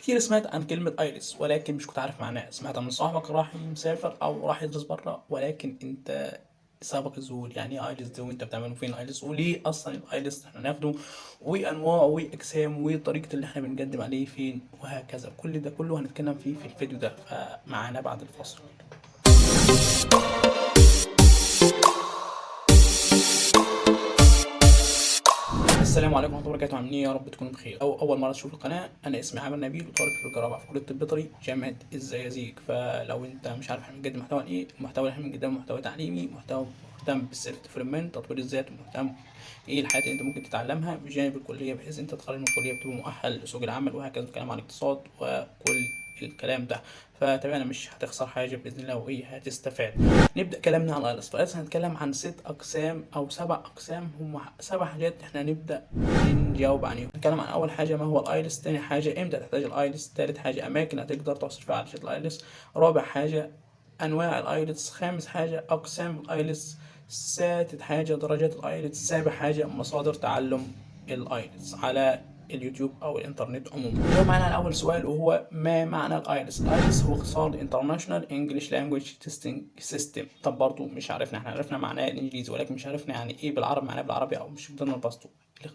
كتير سمعت عن كلمة ايلتس ولكن مش كنت عارف معناها. سمعت من صاحبك راح مسافر او راح يدرس بره، ولكن انت سابق الذهول. يعني ايه ايلتس ده وانت بتعمله فين ايلتس، وليه اصلا الايلتس احنا ناخده، وانواعه واقسامه وطريقة اللي احنا بنقدم عليه فين، وهكذا. كل ده كله هنتكلم فيه في الفيديو ده، فمعانا بعد الفاصل. السلام عليكم ورحمة الله وبركاته. عاملين ايه؟ يا رب تكونوا بخير. اول مرة تشوف القناة، انا اسمي عامر نبيل وطالب في الجراحة في كلية الطب البيطري جامعة الزقازيق. فلو انت مش عارف احنا بنقدم محتوى ايه، المحتوى اللي احنا بنقدمه محتوى تعليمي، محتوى مهتم بالسيلف ديفلوبمنت تطوير الذات، ومهتم ايه الحاجات اللي انت ممكن تتعلمها بجانب الكلية بحيث انت تتخرج من الكلية بتبقى مؤهل لسوق العمل، وهكذا. الكلام عن الاقتصاد وكل الكلام ده. فتابعنا، مش هتخسر حاجة بإذن الله، وإيه هتستفاد. نبدأ كلامنا عن الايلتس. فالايلتس هنتكلم عن 6 أقسام أو 7 أقسام، هم 7 حاجات احنا نبدأ نجاوب عليهم. نتكلم عن أول حاجة ما هو الايلتس، تاني حاجة إمتى تحتاج الايلتس، تالت حاجة أماكن هتقدر تحصل فيها على شهادة الايلتس، رابع حاجة أنواع الايلتس، خامس حاجة أقسام الايلتس، سادس حاجة درجات الايلتس، سابع حاجة مصادر تعلم الايلتس على اليوتيوب او الانترنت عموما. نجاوب معانا على اول سؤال وهو ما معنى الايلتس. الايلتس هو اختصار انترناشونال انجلش لانجويج تيستنج سيستم. طب برضه مش عرفنا، احنا عرفنا معناه الانجليزي ولكن مش عرفنا يعني ايه بالعربي، معناه بالعربي او مش قدرنا نبسطه.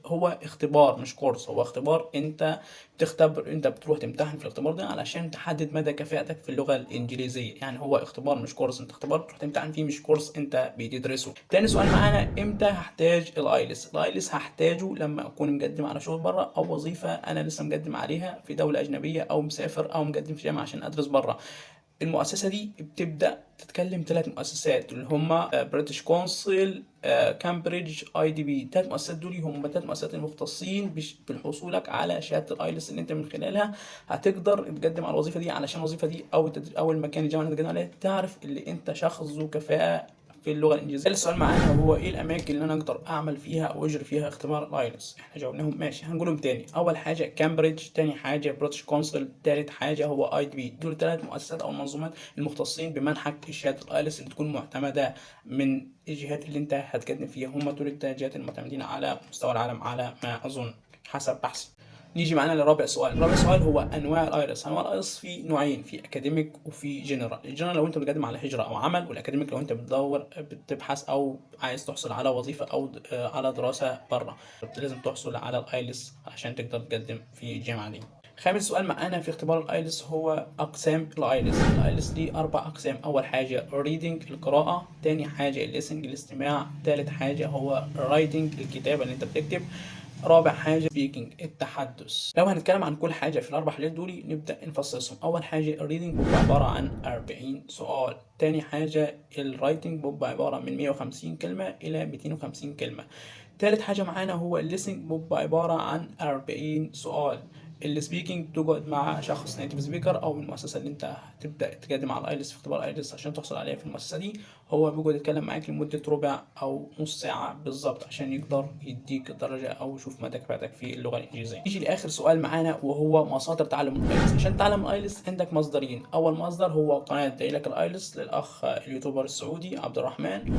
هو اختبار مش كورس، هو اختبار انت بتختبر، انت بتروح تمتحن في الاختبار ده علشان تحدد مدى كفاءتك في اللغه الانجليزيه. يعني هو اختبار مش كورس، انت اختبار تروح تمتحن فيه مش كورس انت بتدرسه. تاني سؤال معانا، امتى هحتاج الايلتس. الايلتس هحتاجه لما اكون مقدم على شغل بره، او وظيفه انا لسه مقدم عليها في دوله اجنبيه، او مسافر، او مقدم في جامعه عشان ادرس بره. المؤسسة دي بتبدأ تتكلم 3 مؤسسات اللي هم بريتش كونسل، كامبريدج، اي دي بي. 3 مؤسسات دول هم 3 مؤسسات المختصين بالحصولك على شهادة الايلتس، اللي انت من خلالها هتقدر تقدم على الوظيفة دي. علشان الوظيفة دي او المكان الجامعة اللي تقدم عليه تعرف اللي انت شخص ذو كفاءة في اللغه الانجليزيه. السؤال معانا هو ايه الاماكن اللي انا اقدر اعمل فيها او اجري فيها اختبار الايلتس. احنا جاوبناهم ماشي، هنقولهم تاني. اول حاجه كامبريدج، تاني حاجه بريتش كونسل، تالت حاجه هو اي دي بي. دول 3 مؤسسات او منظومات المختصين بمنحك شهاده الايلتس اللي تكون معتمده من الجهات اللي انت هتقدم فيها. هم دول الجهات المعتمدين على مستوى العالم على ما اظن حسب بحثي. نيجي معانا لرابع سؤال. رابع سؤال هو انواع الايلتس. انواع الايلتس في نوعين، في اكاديميك وفي جنرال. الجنرال لو انت بتقدم على هجره او عمل، والاكاديميك لو انت بتبحث او عايز تحصل على وظيفه او على دراسه بره. لازم تحصل على الايلتس عشان تقدر تقدم في الجامعه دي. خامس سؤال معانا في اختبار الايلتس هو اقسام الايلتس. الايلتس دي 4 اقسام. اول حاجه ريدنج القراءه، تاني حاجه الليسنج الاستماع، تالت حاجه هو رايتنج الكتابه اللي انت بتكتب، رابع حاجة سبيكينج التحدث. لو هنتكلم عن كل حاجة في ال4 حاجات دول نبدأ نفصصهم. أول حاجة الريدنج بيبقى عبارة عن 40 سؤال. تاني حاجة الرايتنج بيبقى عبارة من 150 كلمة إلى 250 كلمة. تالت حاجة معانا هو الليسنج بيبقى عبارة عن 40 سؤال. السبيكينج تقعد مع شخص نيتيف سبيكر او من المؤسسه اللي انت هتبدا تقدم على الايلتس في اختبار الايلتس عشان تحصل عليها في المؤسسه دي. هو بيقعد يتكلم معاك لمده ربع او نص ساعه بالظبط عشان يقدر يديك الدرجه او يشوف مدى كفاءتك في اللغه الانجليزيه. يجي لاخر سؤال معانا وهو مصادر تعلم الايلتس. عشان تعلم الايلتس عندك مصدرين. اول مصدر هو قناه دايلك الايلتس للاخ اليوتيوبر السعودي عبد الرحمن.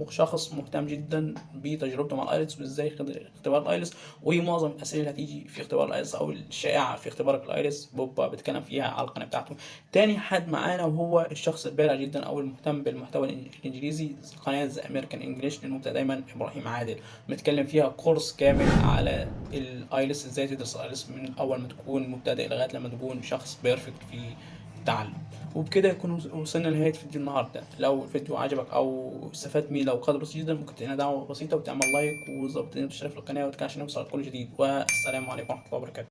هو شخص مهتم جدا بتجربته مع الايلتس وازاي اختبار الايلتس، ومعظم الاسئله اللي هتيجي في اختبار الايلتس او الشائعه في اختبار الايلتس بوبا بيتكلم فيها على القناه بتاعته. تاني حد معانا وهو الشخص البارع جدا او المهتم بالمحتوى الانجليزي، قناه ذا امريكان انجلش للمبتدئ دايما ابراهيم عادل، متكلم فيها كورس كامل على الايلتس، ازاي تدرس الايلتس من اول ما تكون مبتدئ لغايه لما تكون شخص بيرفكت في التعلم. وبكده يكون وصلنا لنهاية فيديو النهاردة. لو الفيديو عجبك أو استفدت منه لو قدر بسيط جدا، ممكن تدينا دعوة بسيطة وتعمل لايك وتشترك في القناة وتكون عشان نوصل لكل جديد. والسلام عليكم ورحمة الله وبركاته.